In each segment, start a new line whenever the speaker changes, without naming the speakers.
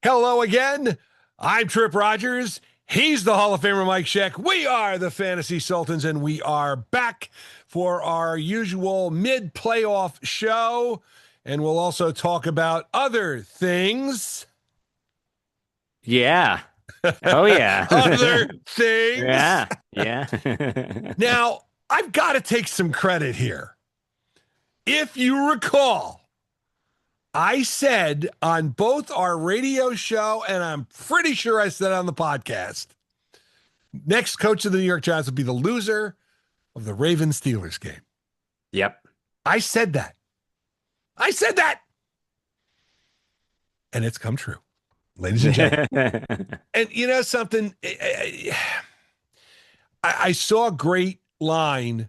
Hello again. I'm Tripp Rogers. He's the Hall of Famer Mike Sheck. We are the Fantasy Sultans, and we are back for our usual mid-playoff show. And we'll also talk about other things.
Yeah. Oh yeah.
Other things.
Yeah. Yeah.
Now, I've got to take some credit here. If you recall, I said on both our radio show, and I'm pretty sure I said on the podcast, next coach of the New York Giants will be the loser of the Ravens Steelers game.
Yep.
I said that. I said that. And it's come true, ladies and gentlemen. And you know something? I saw a great line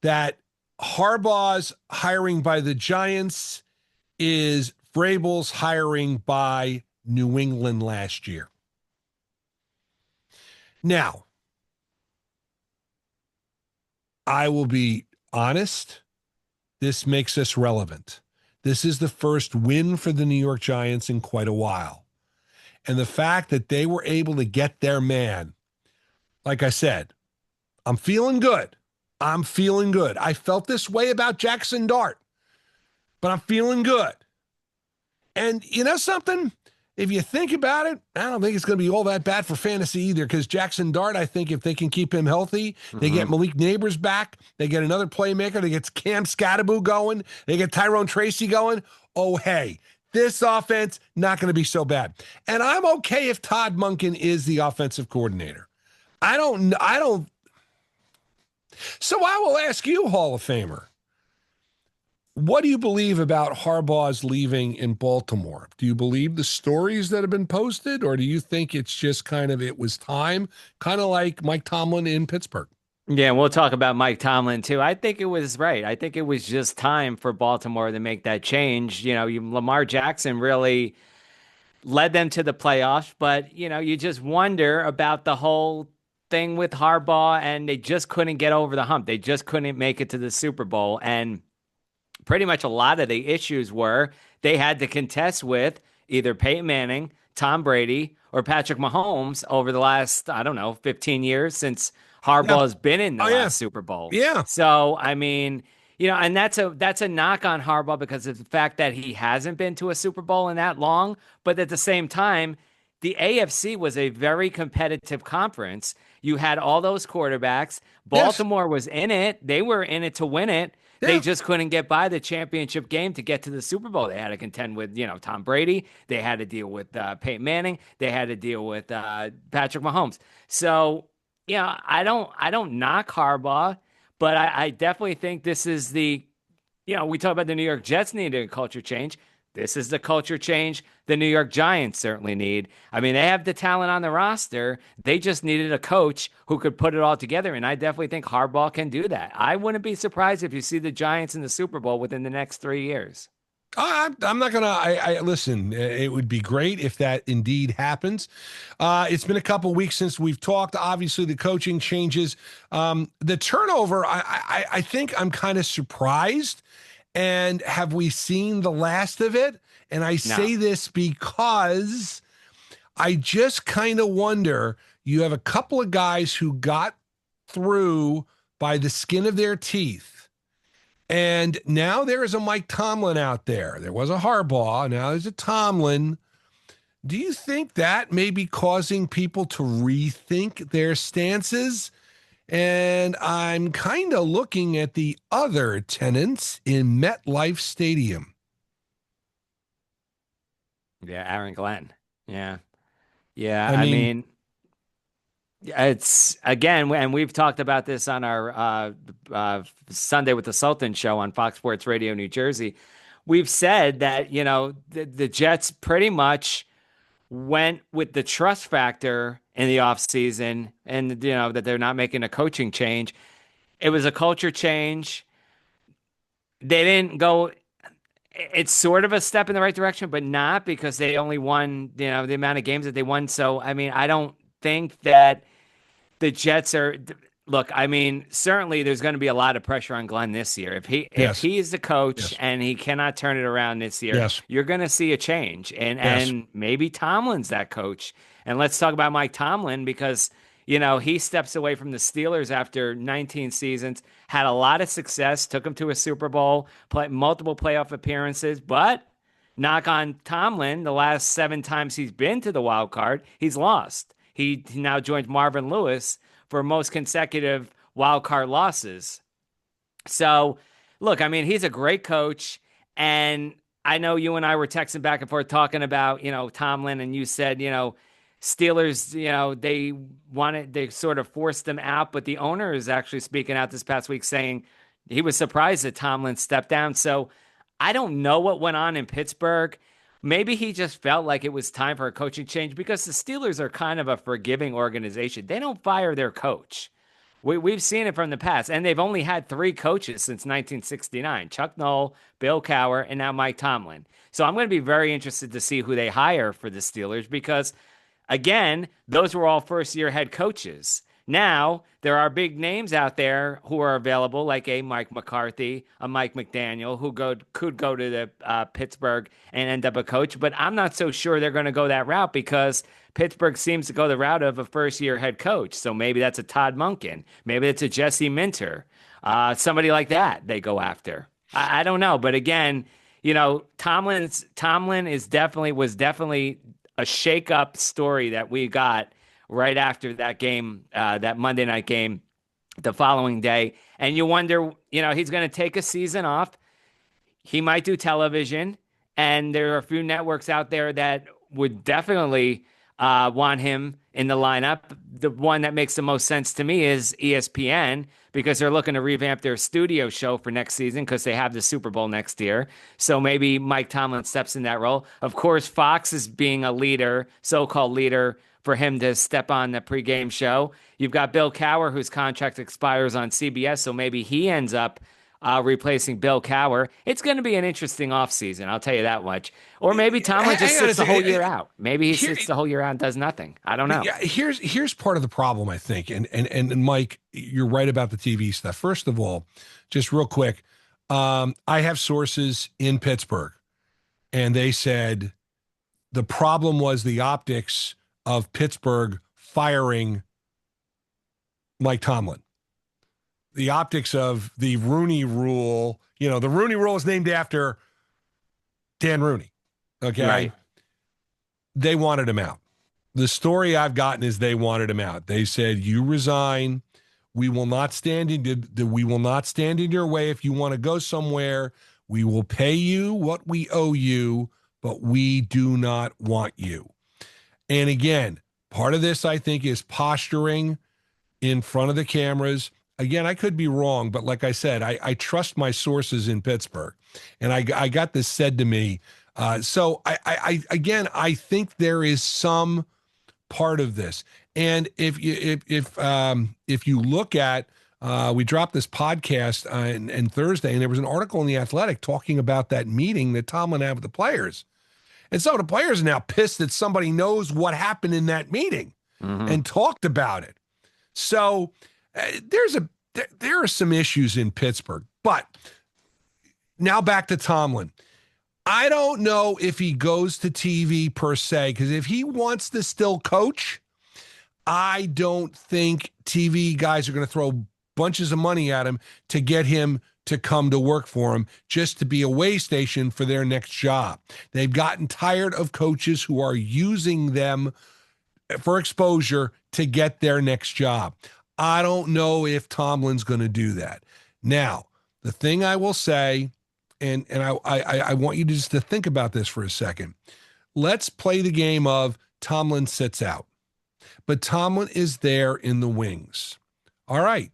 that Harbaugh's hiring by the Giants is Vrabel's hiring by New England last year. Now, I will be honest. This makes us relevant. This is the first win for the New York Giants in quite a while. And the fact that they were able to get their man, like I said, I'm feeling good. I'm feeling good. I felt this way about Jackson Dart, but I'm feeling good. And you know something? If you think about it, I don't think it's going to be all that bad for fantasy either, because Jackson Dart, I think if they can keep him healthy, they get Malik Neighbors back, they get another playmaker, they get Cam Scatterbo going, they get Tyrone Tracy going. Oh, hey, this offense, not going to be so bad. And I'm okay if Todd Monken is the offensive coordinator. I don't. So I will ask you, Hall of Famer, what do you believe about Harbaugh's leaving in Baltimore? Do you believe the stories that have been posted, or do you think it's just kind of it was time, kind of like Mike Tomlin in Pittsburgh?
Yeah, we'll talk about Mike Tomlin too. I think it was right. I think it was just time for Baltimore to make that change. Lamar Jackson really led them to the playoffs, but you just wonder about the whole thing with Harbaugh, and they just couldn't get over the hump. They just couldn't make it to the Super Bowl, and pretty much a lot of the issues were they had to contest with either Peyton Manning, Tom Brady, or Patrick Mahomes over the last, I don't know, 15 years since
Yeah.
Harbaugh's been in the
Oh, yeah.
last Super Bowl.
Yeah.
So, I mean, and that's a knock on Harbaugh because of the fact that he hasn't been to a Super Bowl in that long, but at the same time, the AFC was a very competitive conference. You had all those quarterbacks.
Yes.
Baltimore was in it. They were in it to win it. They
Yeah.
just couldn't get by the championship game to get to the Super Bowl. They had to contend with, Tom Brady. They had to deal with Peyton Manning. They had to deal with Patrick Mahomes. So, I don't knock Harbaugh, but I definitely think this is we talk about the New York Jets needing a culture change. This is the culture change the New York Giants certainly need. I mean, they have the talent on the roster. They just needed a coach who could put it all together. And I definitely think Harbaugh can do that. I wouldn't be surprised if you see the Giants in the Super Bowl within the next 3 years.
I'm not gonna. I listen. It would be great if that indeed happens. It's been a couple weeks since we've talked. Obviously, the coaching changes, the turnover. I think I'm kind of surprised. And have we seen the last of it? And I
No.
say this because I just kind of wonder. You have a couple of guys who got through by the skin of their teeth. And now there is a Mike Tomlin out there. There was a Harbaugh. Now there's a Tomlin. Do you think that may be causing people to rethink their stances? And I'm kind of looking at the other tenants in MetLife Stadium.
Yeah, Aaron Glenn. Yeah. Yeah.
I
I
mean,
mean, it's again, and we've talked about this on our Sunday with the Sultans show on Fox Sports Radio New Jersey. We've said that, the Jets pretty much went with the trust factor in the offseason and, that they're not making a coaching change. It was a culture change. They didn't go, it's sort of a step in the right direction, but not because they only won, the amount of games that they won. So, I mean, I don't think that the Jets are. Look, I mean, certainly there's going to be a lot of pressure on Glenn this year. If
Yes.
he is the coach
Yes.
and he cannot turn it around this year,
Yes.
you're going to see a change.
Yes.
And maybe Tomlin's that coach. And let's talk about Mike Tomlin because he steps away from the Steelers after 19 seasons, had a lot of success, took them to a Super Bowl, played multiple playoff appearances, but knock on Tomlin, the last 7 times he's been to the wild card, he's lost. He now joins Marvin Lewis for most consecutive wild card losses. So, look, I mean, he's a great coach, and I know you and I were texting back and forth talking about Tomlin, and you said Steelers, they sort of forced them out, but the owner is actually speaking out this past week saying he was surprised that Tomlin stepped down. So I don't know what went on in Pittsburgh. Maybe he just felt like it was time for a coaching change because the Steelers are kind of a forgiving organization. They don't fire their coach. We've seen it from the past, and they've only had 3 coaches since 1969: Chuck Noll, Bill Cowher, and now Mike Tomlin. So I'm going to be very interested to see who they hire for the Steelers because, again, those were all first-year head coaches. Now, there are big names out there who are available, like a Mike McCarthy, a Mike McDaniel, who could go to the Pittsburgh and end up a coach. But I'm not so sure they're going to go that route because Pittsburgh seems to go the route of a first-year head coach. So maybe that's a Todd Monken. Maybe it's a Jesse Minter. Somebody like that they go after. I don't know. But again, Tomlin was definitely a shake-up story that we got right after that game, that Monday night game, the following day. And you wonder, he's going to take a season off. He might do television. And there are a few networks out there that would definitely want him in the lineup. The one that makes the most sense to me is ESPN because they're looking to revamp their studio show for next season because they have the Super Bowl next year. So maybe Mike Tomlin steps in that role. Of course, Fox is being a leader, so-called leader, for him to step on the pregame show. You've got Bill Cowher, whose contract expires on CBS, so maybe he ends up replacing Bill Cowher. It's going to be an interesting offseason, I'll tell you that much. Or maybe Tomlin just sits the whole year out. Maybe he sits the whole year out and does nothing. I don't know.
Yeah, here's part of the problem, I think. And Mike, you're right about the TV stuff. First of all, just real quick, I have sources in Pittsburgh, and they said the problem was the optics of Pittsburgh firing Mike Tomlin. The optics of the Rooney Rule, the Rooney Rule is named after Dan Rooney. Okay.
Right.
They wanted him out. The story I've gotten is they wanted him out. They said, you resign. We will not stand in your way. If you want to go somewhere, we will pay you what we owe you, but we do not want you. And again, part of this, I think, is posturing in front of the cameras. Again, I could be wrong, but like I said, I trust my sources in Pittsburgh. And I got this said to me. So I think there is some part of this. And if you look at, we dropped this podcast on Thursday, and there was an article in The Athletic talking about that meeting that Tomlin had with the players. And some of the players are now pissed that somebody knows what happened in that meeting and talked about it. So there are some issues in Pittsburgh. But now back to Tomlin. I don't know if he goes to TV per se, because if he wants to still coach, I don't think TV guys are going to throw bunches of money at him to get him to come to work for him just to be a way station for their next job. They've gotten tired of coaches who are using them for exposure to get their next job. I don't know if Tomlin's going to do that. Now, the thing I will say, and I want you just to think about this for a second. Let's play the game of Tomlin sits out, but Tomlin is there in the wings. All right.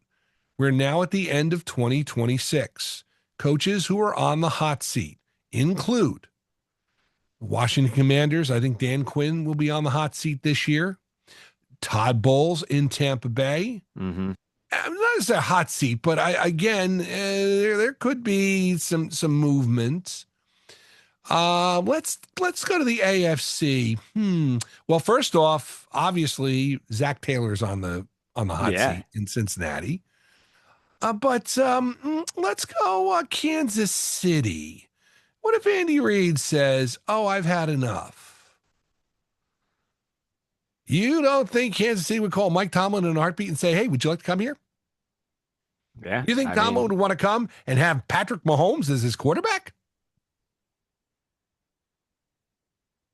We're now at the end of 2026. Coaches who are on the hot seat include Washington Commanders. I think Dan Quinn will be on the hot seat this year. Todd Bowles in Tampa Bay.
Mm-hmm.
Not as a hot seat, but there could be some movement. Let's go to the AFC. Well, first off, obviously Zach Taylor's on the on the hot
Yeah.
seat in Cincinnati. But let's go Kansas City. What if Andy Reid says, "Oh, I've had enough"? You don't think Kansas City would call Mike Tomlin in a heartbeat and say, "Hey, would you like to come here"?
Yeah.
You think
I
Tomlin would
mean,
want to come and have Patrick Mahomes as his quarterback?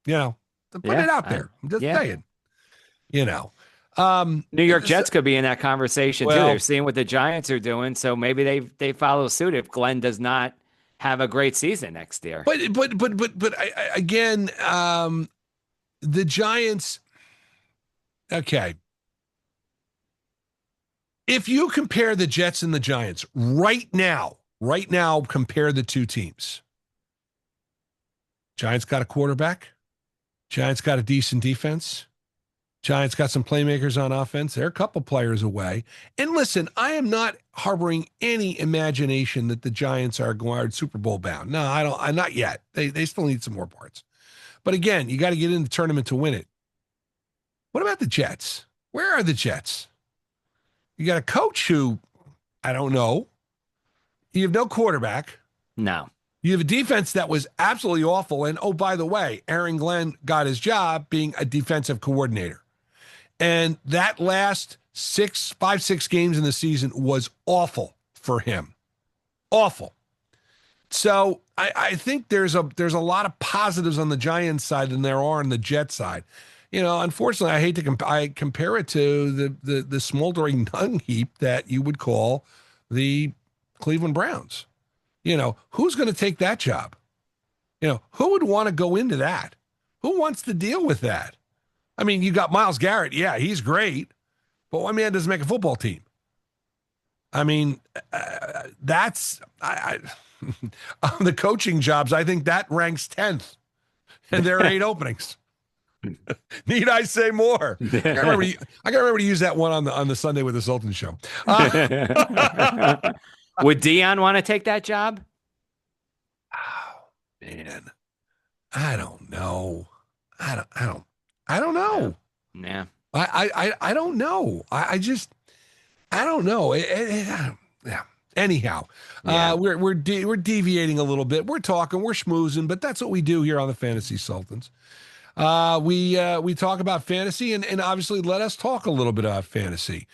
You know, to put
yeah.
it out there. I'm just
Yeah.
saying. You know, um,
New York
so-
Jets could be in that conversation too. They're
well,
seeing what the Giants are doing, so maybe they follow suit if Glenn does not have a great season next year.
again, the Giants. Okay, if you compare the Jets and the Giants right now, compare the two teams. Giants got a quarterback. Giants got a decent defense. Giants got some playmakers on offense. They're a couple players away. And listen, I am not harboring any imagination that the Giants are going Super Bowl bound. No, I don't. I'm not yet. They still need some more parts. But again, you got to get in the tournament to win it. What about the Jets? Where are the Jets? You got a coach who I don't know. You have no quarterback.
No.
You have a defense that was absolutely awful. And oh, by the way, Aaron Glenn got his job being a defensive coordinator. And that last 6 games in the season was awful for him. Awful. So I think there's a lot of positives on the Giants side than there are on the Jet side. You know, unfortunately, I hate to I compare it to the smoldering dung heap that you would call the Cleveland Browns. You know, who's going to take that job? You know, who would want to go into that? Who wants to deal with that? I mean, you got Myles Garrett. Yeah, he's great. But one man doesn't make a football team. I mean, that's on the coaching jobs. I think that ranks 10th, and there are 8 openings. Need I say more? I gotta remember to use that one on the Sunday with the Sultans show.
Would Dion want to take that job?
Oh, man, I don't know. I don't
Yeah.
know.
Yeah.
I don't know. I don't know. Yeah. Anyhow,
Yeah.
we're deviating a little bit. We're talking, we're schmoozing, but that's what we do here on the Fantasy Sultans. We talk about fantasy and obviously let us talk a little bit about fantasy.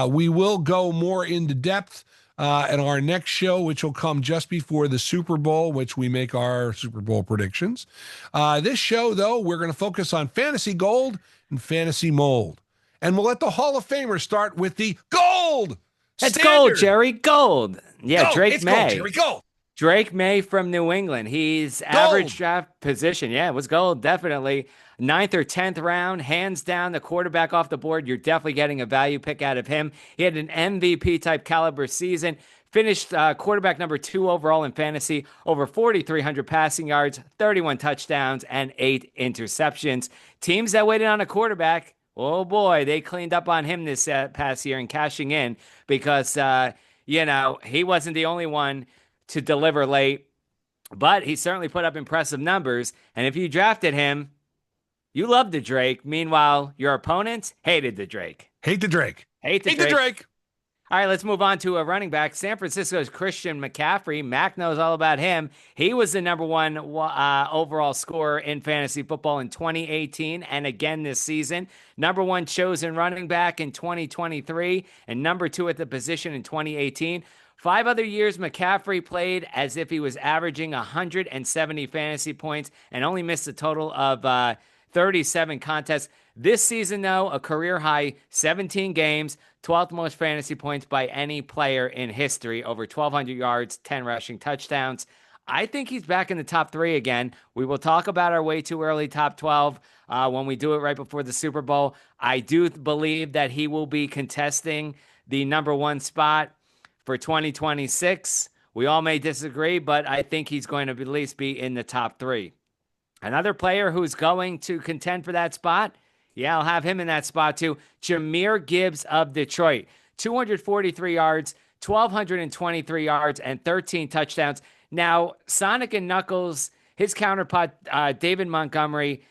We will go more into depth in our next show, which will come just before the Super Bowl, which we make our Super Bowl predictions. This show, though, we're going to focus on fantasy gold and fantasy mold. And we'll let the Hall of Famers start with the gold
It's gold,
standard.
Jerry. Gold. Yeah,
Gold.
Drake
It's gold,
May.
Jerry. Gold.
Drake May from New England. He's average draft position. Yeah, it was gold, definitely. Ninth or 10th round, hands down, the quarterback off the board. You're definitely getting a value pick out of him. He had an MVP type caliber season. Finished quarterback number 2 overall in fantasy, over 4,300 passing yards, 31 touchdowns, and 8 interceptions. Teams that waited on a quarterback, oh boy, they cleaned up on him this past year and cashing in because, he wasn't the only one to deliver late, but he certainly put up impressive numbers. And if you drafted him, you loved the Drake. Meanwhile, your opponents hated the Drake.
Hate the Drake.
Hate the
Hate
Drake.
the Drake.
All right, let's move on to a running back. San Francisco's Christian McCaffrey. Mac knows all about him. He was the number 1 overall scorer in fantasy football in 2018 and again this season. Number 1 chosen running back in 2023 and number 2 at the position in 2018. 5 other years, McCaffrey played as if he was averaging 170 fantasy points and only missed a total of 37 contests. This season, though, a career high 17 games, 12th most fantasy points by any player in history, over 1,200 yards, 10 rushing touchdowns. I think he's back in the top 3 again. We will talk about our way too early top 12 when we do it right before the Super Bowl. I do believe that he will be contesting the number 1 spot for 2026. We all may disagree, but I think he's going to at least be in the top 3. Another player who's going to contend for that spot, yeah, I'll have him in that spot too. Jahmyr Gibbs of Detroit. 243 yards, 1,223 yards, and 13 touchdowns. Now, Sonic and Knuckles, his counterpart, David Montgomery,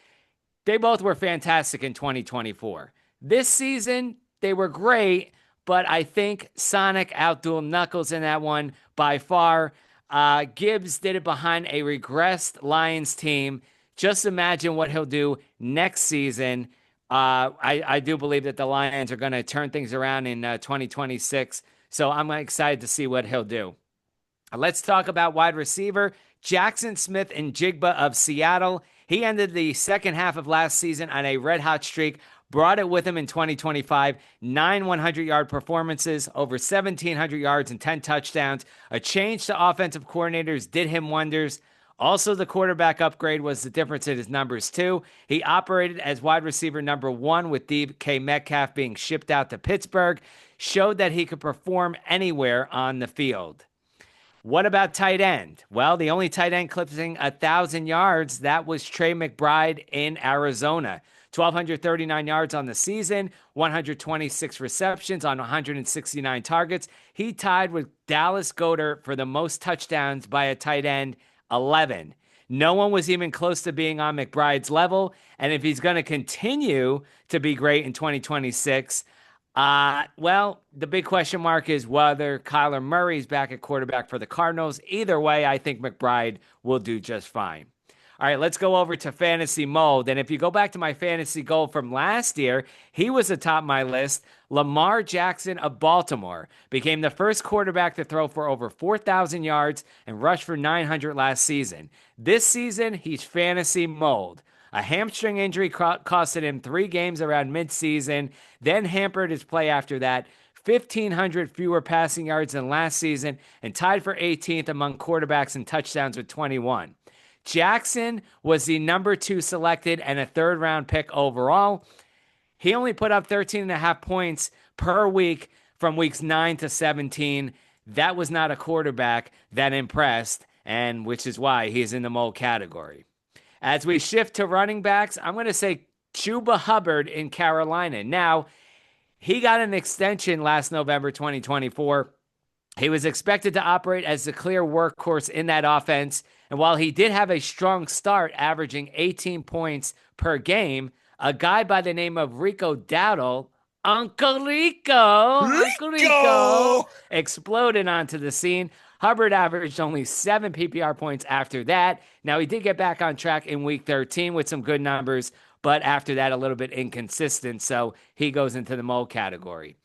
they both were fantastic in 2024. This season, they were great, but I think Sonic outdueled Knuckles in that one by far. Gibbs did it behind a regressed Lions team. Just imagine what he'll do next season. I do believe that the Lions are going to turn things around in 2026. So I'm excited to see what he'll do. Let's talk about wide receiver Jackson Smith and Jigba of Seattle. He ended the second half of last season on a red hot streak, brought it with him in 2025. 9 100-yard performances, over 1,700 yards and 10 touchdowns. A change to offensive coordinators did him wonders. Also, the quarterback upgrade was the difference in his numbers, too. He operated as wide receiver number 1 with DK Metcalf being shipped out to Pittsburgh, showed that he could perform anywhere on the field. What about tight end? Well, the only tight end clipping 1,000 yards, that was Trey McBride in Arizona. 1,239 yards on the season, 126 receptions on 169 targets. He tied with Dallas Goedert for the most touchdowns by a tight end, 11. No one was even close to being on McBride's level. And if he's going to continue to be great in 2026, well, the big question mark is whether Kyler Murray's back at quarterback for the Cardinals. Either way, I think McBride will do just fine. All right, let's go over to fantasy mode. And if you go back to my fantasy goal from last year, he was atop my list. Lamar Jackson of Baltimore became the first quarterback to throw for over 4,000 yards and rush for 900 last season. This season, he's fantasy mode. A hamstring injury costed him 3 games around midseason, then hampered his play after that. 1,500 fewer passing yards than last season, and tied for 18th among quarterbacks in touchdowns with 21. Jackson was the number 2 selected and a third-round pick overall. He only put up 13.5 points per week from weeks 9 to 17. That was not a quarterback that impressed, and which is why he's in the mole category. As we shift to running backs, I'm going to say Chuba Hubbard in Carolina. Now, he got an extension last November 2024. He was expected to operate as the clear workhorse in that offense. And while he did have a strong start, averaging 18 points per game, a guy by the name of Rico Dowdle, Uncle Rico, exploded onto the scene. Hubbard averaged only 7 PPR points after that. Now, he did get back on track in week 13 with some good numbers, but after that, a little bit inconsistent, so he goes into the mold category.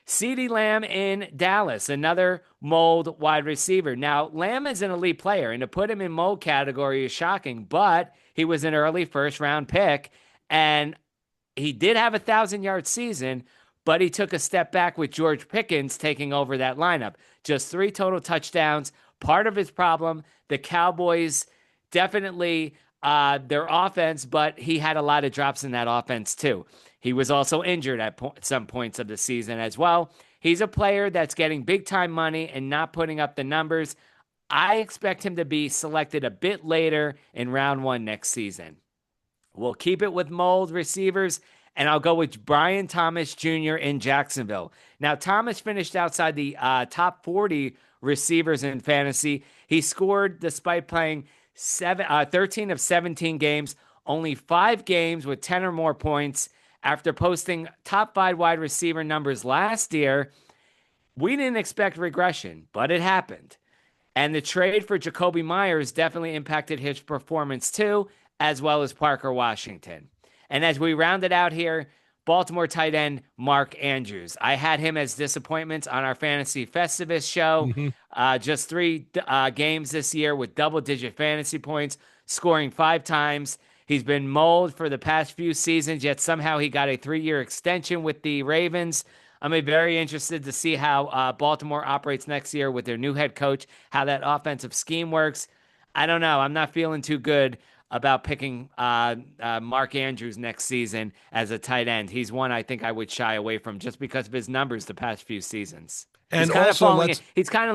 CeeDee Lamb in Dallas, another mold wide receiver. Now, Lamb is an elite player, and to put him in mold category is shocking, but he was an early first-round pick, and he did have a 1,000-yard season, but he took a step back with George Pickens taking over that lineup. Just 3 total touchdowns. Part of his problem, the Cowboys definitely their offense, but he had a lot of drops in that offense too. He was also injured at some points of the season as well. He's a player that's getting big-time money and not putting up the numbers. I expect him to be selected a bit later in round 1 next season. We'll keep it with mold receivers, and I'll go with Brian Thomas Jr. in Jacksonville. Now, Thomas finished outside the top 40 receivers in fantasy. He scored despite playing 13 of 17 games, only 5 games with 10 or more points. After posting top 5 wide receiver numbers last year, we didn't expect regression, but it happened. And the trade for Jacoby Myers definitely impacted his performance too, as well as Parker Washington. And as we round it out here, Baltimore tight end Mark Andrews. I had him as disappointments on our Fantasy Festivus show. Just 3 games this year with double-digit fantasy points, scoring 5 times. He's been mold for the past few seasons, yet somehow he got a 3-year extension with the Ravens. I'm very interested to see how Baltimore operates next year with their new head coach, how that offensive scheme works. I don't know. I'm not feeling too good about picking Mark Andrews next season as a tight end. He's one I think I would shy away from just because of his numbers the past few seasons.
And he's
kind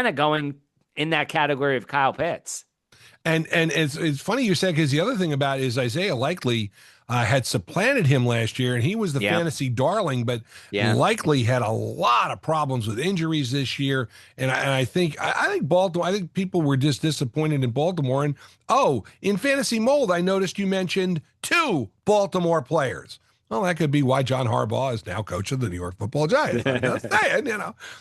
of going in that category of Kyle Pitts.
And it's funny you said, because the other thing about it is Isaiah Likely had supplanted him last year, and he was the fantasy darling, but Likely had a lot of problems with injuries this year. And I think Baltimore, I think people were just disappointed in Baltimore. And in fantasy mold, I noticed you mentioned 2 Baltimore players. Well, that could be why John Harbaugh is now coach of the New York Football Giants. I'm just saying,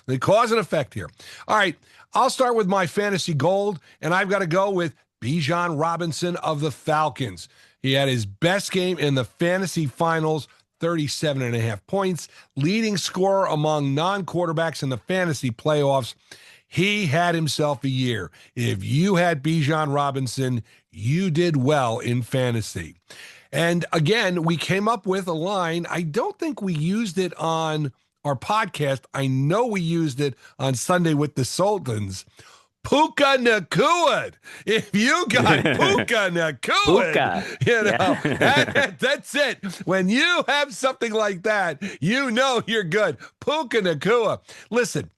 the cause and effect here. All right, I'll start with my fantasy gold, and I've got to go with Bijan Robinson of the Falcons. He had his best game in the fantasy finals, 37.5 points, leading scorer among non-quarterbacks in the fantasy playoffs. He had himself a year. If you had Bijan Robinson, you did well in fantasy. And again, we came up with a line. I don't think we used it on our podcast. I know we used it on Sunday with the Sultans. Puka Nakua. If you got Puka Nakua, that's it. When you have something like that, you're good. Puka Nakua. Listen,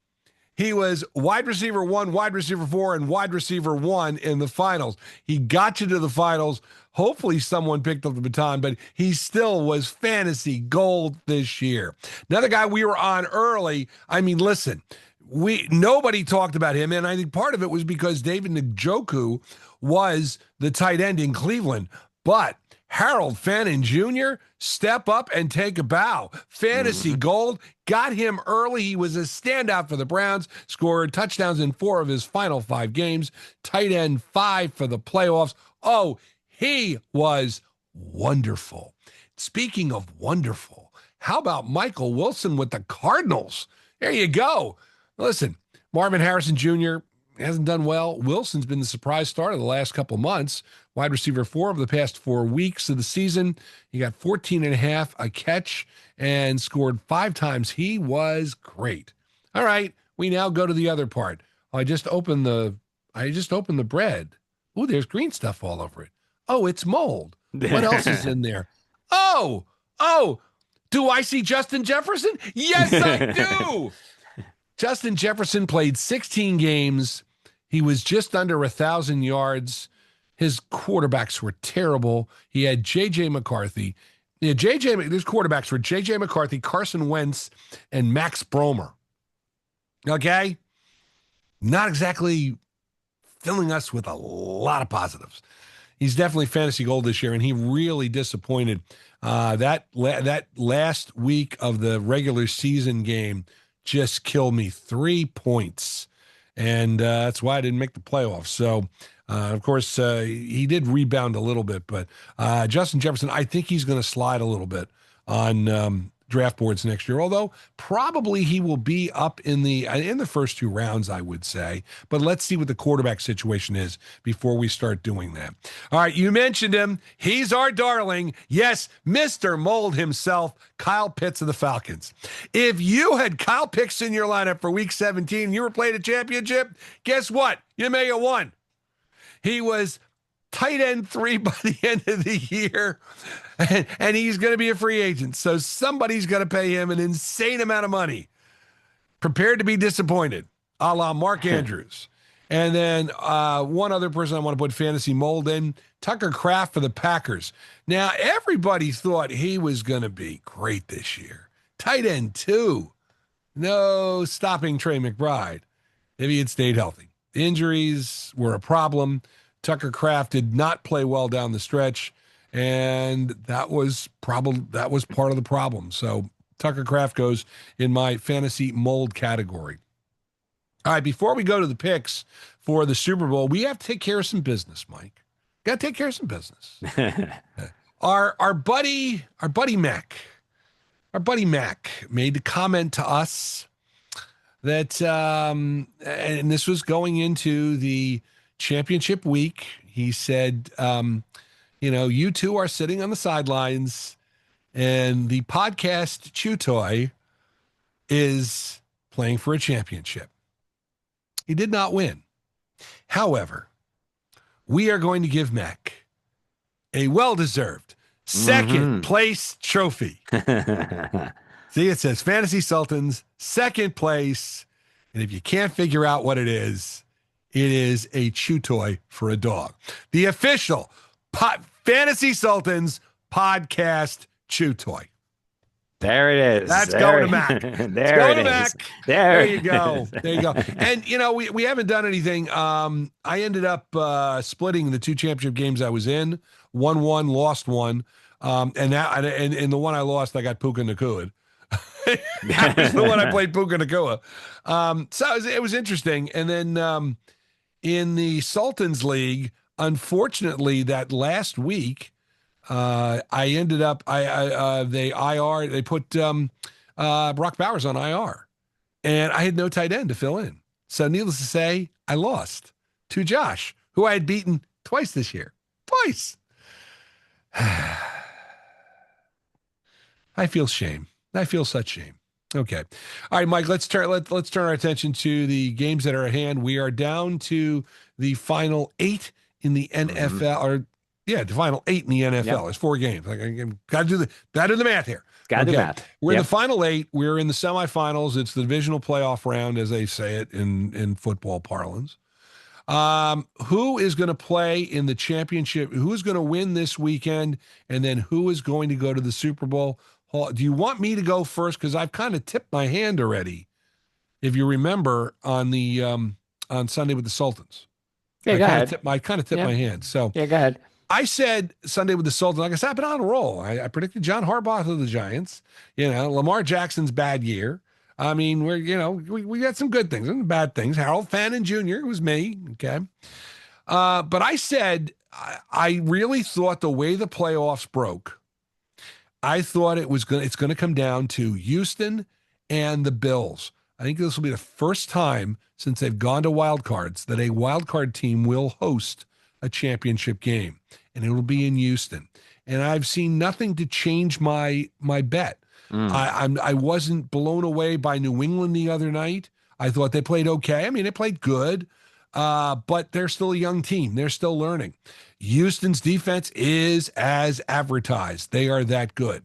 he was wide receiver 1, wide receiver 4, and wide receiver 1 in the finals. He got you to the finals. Hopefully someone picked up the baton, but he still was fantasy gold this year. Another guy we were on early. I mean, listen, nobody talked about him, and I think part of it was because David Njoku was the tight end in Cleveland. But Harold Fannin Jr., step up and take a bow. Fantasy gold, got him early. He was a standout for the Browns, scored touchdowns in 4 of his final 5 games, tight end 5 for the playoffs. Oh, he was wonderful. Speaking of wonderful, how about Michael Wilson with the Cardinals? There you go. Listen, Marvin Harrison Jr. hasn't done well. Wilson's been the surprise starter the last couple months. Wide receiver 4 of the past 4 weeks of the season. He got 14.5 a catch and scored 5 times. He was great. All right, we now go to the other part. I just opened the bread. Ooh, there's green stuff all over it. Oh, it's mold. What else is in there? Oh, do I see Justin Jefferson? Yes, I do. Justin Jefferson played 16 games. He was just under 1,000 yards. His quarterbacks were terrible. He had J.J. McCarthy. His quarterbacks were J.J. McCarthy, Carson Wentz, and Max Bromer. Okay? Not exactly filling us with a lot of positives. He's definitely fantasy gold this year, and he really disappointed. That last week of the regular season game just killed me. 3 points, and that's why I didn't make the playoffs. So, of course, he did rebound a little bit, but Justin Jefferson, I think he's going to slide a little bit on draft boards next year, although probably he will be up in the first 2 rounds, I would say. But let's see what the quarterback situation is before we start doing that. All right, you mentioned him. He's our darling. Yes, Mr. Mold himself, Kyle Pitts of the Falcons. If you had Kyle Pitts in your lineup for week 17 and you were playing a championship, guess what? You may have won. He was tight end 3 by the end of the year, and he's going to be a free agent. So somebody's going to pay him an insane amount of money. Prepared to be disappointed, a la Mark Andrews. And then one other person I want to put fantasy mold in, Tucker Kraft for the Packers. Now, everybody thought he was going to be great this year. Tight end 2. No stopping Trey McBride if he had stayed healthy. The injuries were a problem. Tucker Kraft did not play well down the stretch, and that was part of the problem. So Tucker Kraft goes in my fantasy mold category. All right, before we go to the picks for the Super Bowl, we have to take care of some business, Mike. Got to take care of some business. Our buddy Mac made the comment to us that, and this was going into the championship week. He said, you two are sitting on the sidelines and the podcast Chew Toy is playing for a championship. He did not win. However, we are going to give Mac a well-deserved second place trophy. See, it says Fantasy Sultans, second place. And if you can't figure out what it is a chew toy for a dog. The official Fantasy Sultans podcast chew toy.
There it is.
That's going to Mac.
There it is. Mac.
There you go. There you go. And, we haven't done anything. I ended up splitting the 2 championship games I was in. won one, lost one. And the one I lost, I got Puka Nakua. That was the one I played Puka Nakua. So it was interesting. And then in the Sultans League, unfortunately, that last week, I ended up they put Brock Bowers on IR, and I had no tight end to fill in. So needless to say, I lost to Josh, who I had beaten twice this year. Twice. I feel shame. I feel such shame. Okay. All right, Mike, let's turn our attention to the games that are at hand. We are down to the final 8 in the NFL, or the final 8 in the NFL.
Yep.
It's 4 games. Like, gotta do the math here.
Gotta do math.
We're in the final 8. We're in the semifinals. It's the divisional playoff round, as they say it in football parlance. Who is going to play in the championship? Who's going to win this weekend? And then who is going to go to the Super Bowl? Do you want me to go first? Because I've kind of tipped my hand already. If you remember on the on Sunday with the Sultans.
Yeah, go ahead.
I kind of tipped my hand. So
yeah, go ahead.
I said Sunday with the Sultans. Like I said, I've been on a roll. I predicted John Harbaugh to the Giants. Lamar Jackson's bad year. I mean, we got some good things and bad things. Harold Fannin Jr. was me. Okay. But I said, I really thought the way the playoffs broke, I thought it's going to come down to Houston and the Bills. I think this will be the first time since they've gone to wild cards that a wild card team will host a championship game, and it will be in Houston. And I've seen nothing to change my bet. I wasn't blown away by New England the other night. I thought they played okay. I mean, they played good, but they're still a young team. They're still learning. Houston's defense is as advertised. They are that good.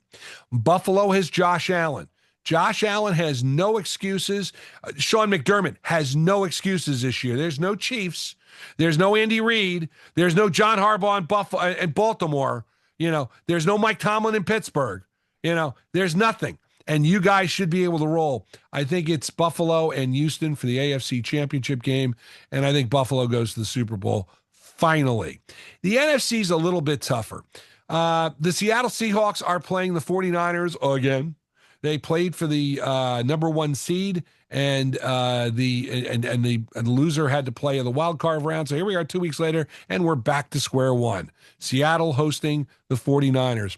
Buffalo has Josh Allen. Josh Allen has no excuses. Sean McDermott has no excuses this year. There's no Chiefs. There's no Andy Reid. There's no John Harbaugh in Buffalo and Baltimore. There's no Mike Tomlin in Pittsburgh. There's nothing. And you guys should be able to roll. I think it's Buffalo and Houston for the AFC Championship game, and I think Buffalo goes to the Super Bowl finally. The NFC is a little bit tougher. The Seattle Seahawks are playing the 49ers again. They played for the number 1 seed, and the loser had to play in the wild card round. So here we are 2 weeks later, and we're back to square one. Seattle hosting the 49ers.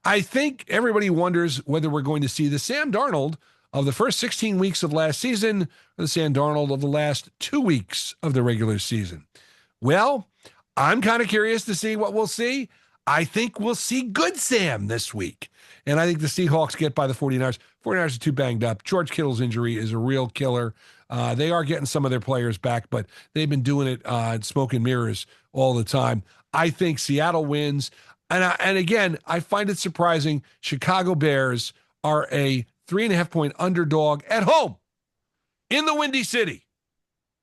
I think everybody wonders whether we're going to see the Sam Darnold of the first 16 weeks of last season or the Sam Darnold of the last 2 weeks of the regular season. Well, I'm kind of curious to see what we'll see. I think we'll see good Sam this week. And I think the Seahawks get by the 49ers. 49ers are too banged up. George Kittle's injury is a real killer. They are getting some of their players back, but they've been doing it smoke and mirrors all the time. I think Seattle wins. And again, I find it surprising. Chicago Bears are a 3.5-point underdog at home in the Windy City.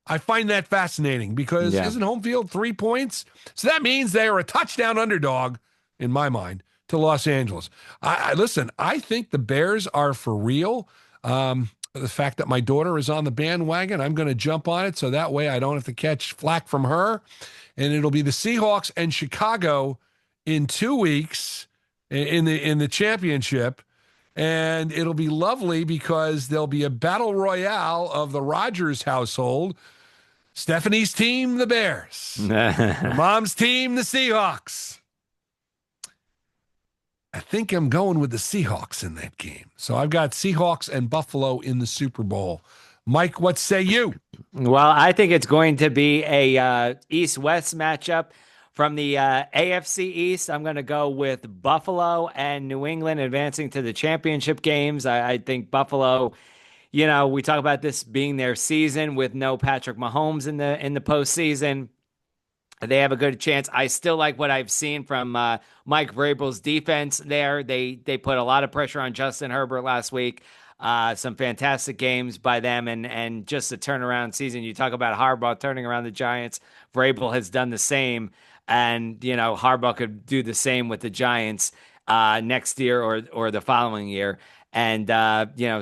I find that fascinating because isn't home field 3 points? So that means they are a touchdown underdog, in my mind, to Los Angeles. Listen, I think the Bears are for real. The fact that my daughter is on the bandwagon, I'm going to jump on it so that way I don't have to catch flack from her. And it'll be the Seahawks and Chicago in 2 weeks in the championship. And it'll be lovely because there'll be a battle royale of the Rodgers household. Stephanie's team, the Bears. Mom's team, the Seahawks. I think I'm going with the Seahawks in that game. So I've got Seahawks and Buffalo in the Super Bowl. Mike, what say you?
Well, I think it's going to be a East-West matchup. From the AFC East, I'm going to go with Buffalo and New England advancing to the championship games. I think Buffalo, we talk about this being their season with no Patrick Mahomes in the postseason. They have a good chance. I still like what I've seen from Mike Vrabel's defense there. They put a lot of pressure on Justin Herbert last week. Some fantastic games by them and just a turnaround season. You talk about Harbaugh turning around the Giants. Vrabel has done the same. And, Harbaugh could do the same with the Giants next year or the following year. And,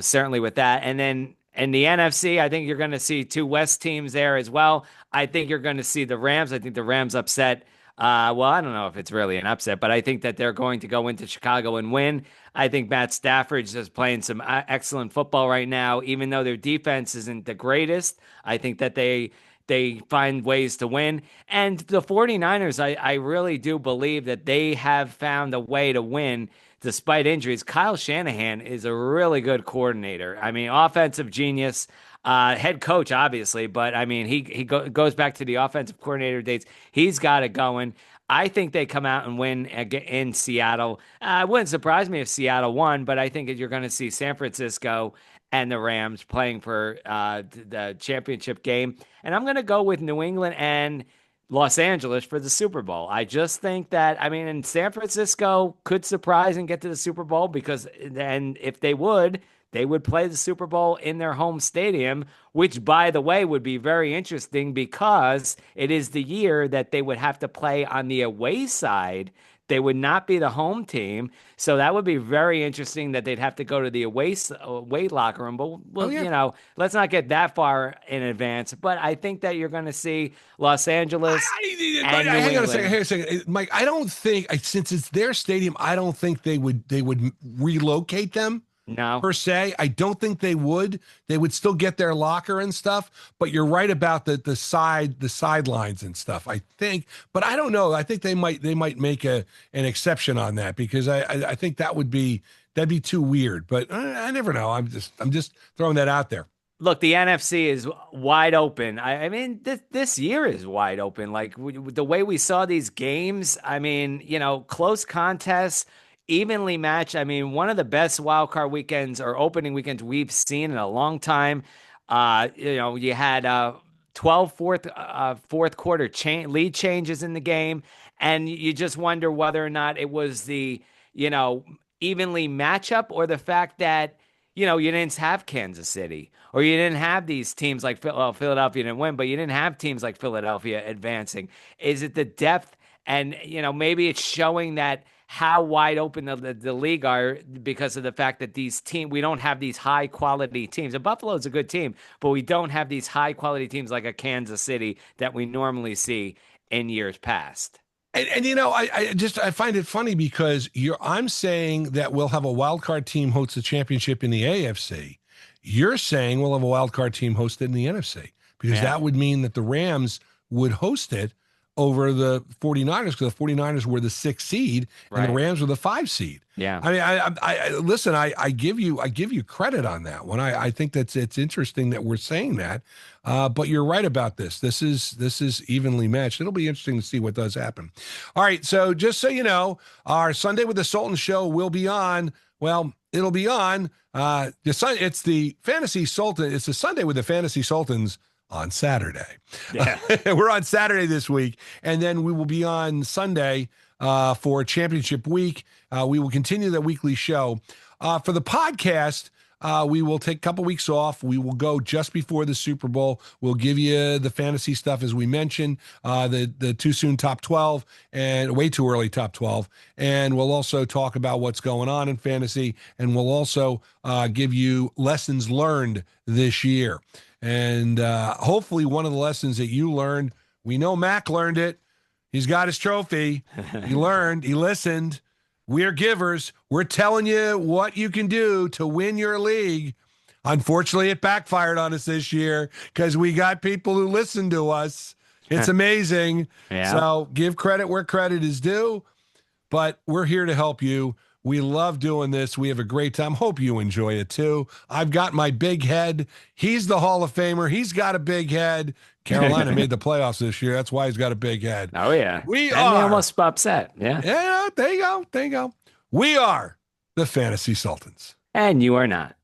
certainly with that. And then in the NFC, I think you're going to see 2 West teams there as well. I think you're going to see the Rams. I think the Rams upset Well, I don't know if it's really an upset, but I think that they're going to go into Chicago and win. I think Matt Stafford's just playing some excellent football right now, even though their defense isn't the greatest. I think that they find ways to win. And the 49ers, I really do believe that they have found a way to win despite injuries. Kyle Shanahan is a really good coordinator. I mean, offensive genius. Head coach, obviously, but I mean, goes back to the offensive coordinator dates. He's got it going. I think they come out and win in Seattle. It wouldn't surprise me if Seattle won, but I think that you're going to see San Francisco and the Rams playing for the championship game. And I'm going to go with New England and Los Angeles for the Super Bowl. I just think that, I mean, and San Francisco could surprise and get to the Super Bowl because then if they would play the Super Bowl in their home stadium, which, by the way, would be very interesting because it is the year that they would have to play on the away side. They would not be the home team. So that would be very interesting that they'd have to go to the away locker room. But,
Oh
well,
yeah.
let's not get that far in advance. But I think that you're going to see Los Angeles
But
and New
hang on a second.
England.
Hang on a second, Mike. I don't think since it's their stadium, I don't think they would relocate them
No.
per se. I don't think they would. They would still get their locker and stuff. But you're right about the sidelines and stuff. I think, but I don't know. I think they might make an exception on that because I think that'd be too weird. But I never know. I'm just throwing that out there.
Look, the NFC is wide open. I mean, this year is wide open. Like the way we saw these games, I mean, close contests, evenly matched. I mean, one of the best wild card weekends or opening weekends we've seen in a long time. You had 12 fourth quarter lead changes in the game, and you just wonder whether or not it was the you know evenly matchup or the fact that you didn't have Kansas City or you didn't have these teams like Philadelphia didn't win, but you didn't have teams like Philadelphia advancing. Is it the depth? And maybe it's showing that how wide open the league are because of the fact that we don't have these high quality teams. And Buffalo's a good team, but we don't have these high quality teams like a Kansas City that we normally see in years past.
And I find it funny because I'm saying that we'll have a wild card team host the championship in the AFC. You're saying we'll have a wild card team hosted in the NFC because
Yeah.
that would mean that the Rams would host it over the 49ers because the 49ers were the 6th seed and the
Right.
Rams were the 5 seed.
Yeah.
I mean, listen. I give you credit on that one. I think it's interesting that we're saying that, but you're right about this. This is evenly matched. It'll be interesting to see what does happen. All right. So just so you know, our Sunday with the Sultans show will be on. Well, it'll be on. It's the Fantasy Sultan. It's the Sunday with the Fantasy Sultans on Saturday.
Yeah.
We're on Saturday this week, and then we will be on Sunday for championship week. We will continue the weekly show. For the podcast, we will take a couple weeks off. We will go just before the Super Bowl. We'll give you the fantasy stuff, as we mentioned, the too soon top 12 and way too early top 12. And we'll also talk about what's going on in fantasy. And we'll also give you lessons learned this year. And hopefully one of the lessons that you learned, we know Mac learned it. He's got his trophy. He learned, he listened. We're givers. We're telling you what you can do to win your league. Unfortunately, it backfired on us this year because we got people who listen to us. It's amazing.
Yeah.
So give credit where credit is due, but we're here to help you. We love doing this. We have a great time. Hope you enjoy it too. I've got my big head. He's the Hall of Famer. He's got a big head. Carolina made the playoffs this year. That's why he's got a big head.
Oh yeah.
We
And they
are.
almost upset. Yeah.
Yeah, there you go. There you go. We are the Fantasy Sultans.
And you are not.